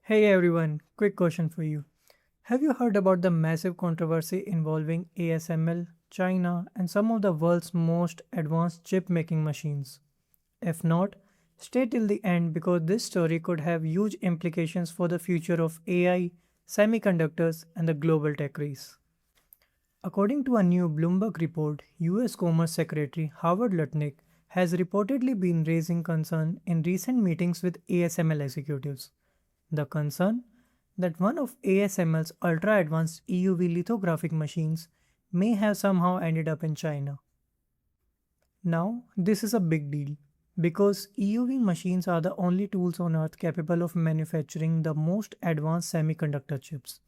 Hey everyone, quick question for you. Have you heard about the massive controversy involving ASML, China, and some of the world's most advanced chip making machines? If not, stay till the end because this story could have huge implications for the future of AI, semiconductors, and the global tech race. According to a new Bloomberg report, US Commerce Secretary Howard Lutnick has reportedly been raising concern in recent meetings with ASML executives. The concern that one of ASML's ultra advanced EUV lithographic machines may have somehow ended up in China. Now, this is a big deal because EUV machines are the only tools on earth capable of manufacturing the most advanced semiconductor chips.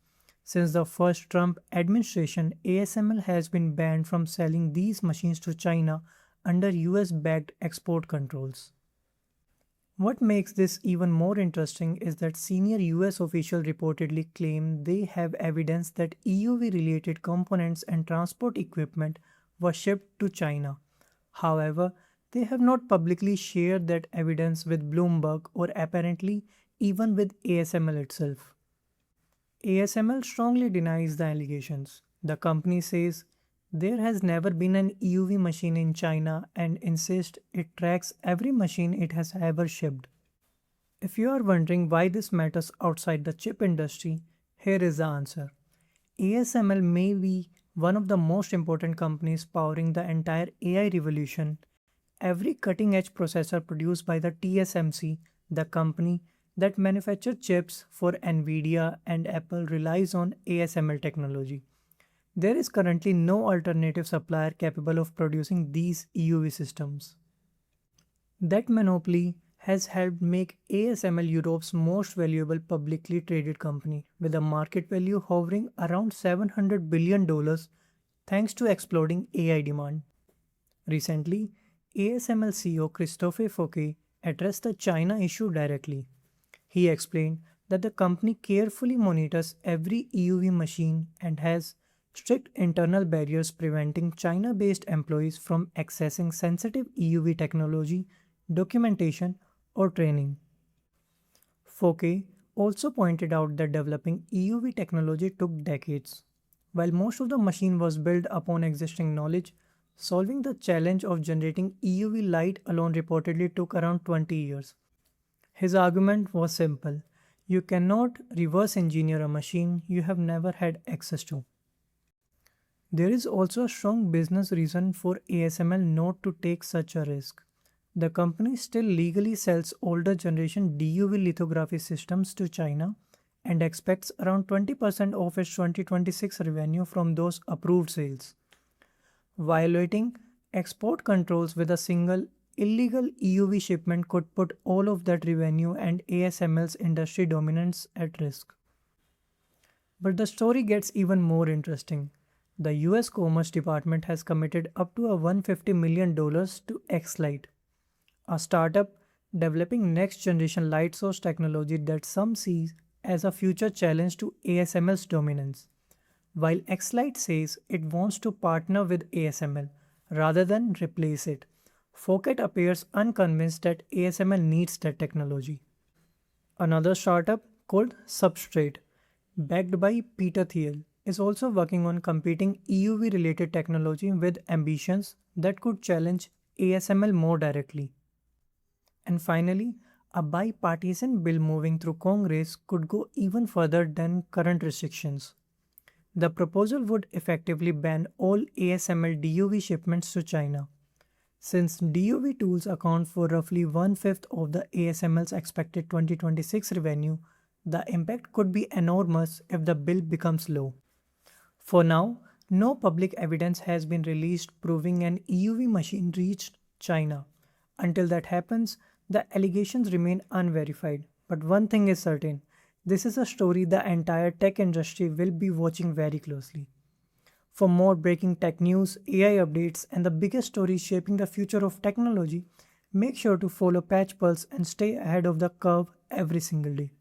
Since the first Trump administration, ASML has been banned from selling these machines to China under US backed export controls. What makes this even more interesting is that senior US officials reportedly claim they have evidence that EUV related components and transport equipment were shipped to China. However, they have not publicly shared that evidence with Bloomberg or apparently even with ASML itself. ASML strongly denies the allegations. The company says there has never been an EUV machine in China and insists it tracks every machine it has ever shipped. If you are wondering why this matters outside the chip industry, here is the answer. ASML may be one of the most important companies powering the entire AI revolution. Every cutting edge processor produced by the TSMC, the company that manufactures chips for Nvidia and Apple, relies on ASML technology. There is currently no alternative supplier capable of producing these EUV systems. That monopoly has helped make ASML Europe's most valuable publicly traded company, with a market value hovering around $700 billion thanks to exploding AI demand. Recently, ASML CEO Christophe Fouquet addressed the China issue directly. He explained that the company carefully monitors every EUV machine and has strict internal barriers preventing China based employees from accessing sensitive EUV technology, documentation, or training. Fouquet also pointed out that developing EUV technology took decades. While most of the machine was built upon existing knowledge, solving the challenge of generating EUV light alone reportedly took around 20 years. His argument was simple: you cannot reverse engineer a machine you have never had access to. There is also a strong business reason for ASML not to take such a risk. The company still legally sells older generation DUV lithography systems to China and expects around 20% of its 2026 revenue from those approved sales. Violating export controls with a single illegal EUV shipment could put all of that revenue and ASML's industry dominance at risk. But the story gets even more interesting. The US Commerce Department has committed up to a $150 million to Xlite, a startup developing next generation light source technology that some see as a future challenge to ASML's dominance. While Xlite says it wants to partner with ASML rather than replace it, Fouquet appears unconvinced that ASML needs that technology. Another startup called Substrate, backed by Peter Thiel, is also working on competing EUV related technology with ambitions that could challenge ASML more directly. And finally, a bipartisan bill moving through Congress could go even further than current restrictions. The proposal would effectively ban all ASML DUV shipments to China. Since DUV tools account for roughly one-fifth of the ASML's expected 2026 revenue, the impact could be enormous if the bill becomes law. For now, no public evidence has been released proving an EUV machine reached China. Until that happens, the allegations remain unverified. But one thing is certain: this is a story the entire tech industry will be watching very closely. For more breaking tech news, AI updates, and the biggest stories shaping the future of technology, make sure to follow Patch Pulse and stay ahead of the curve every single day.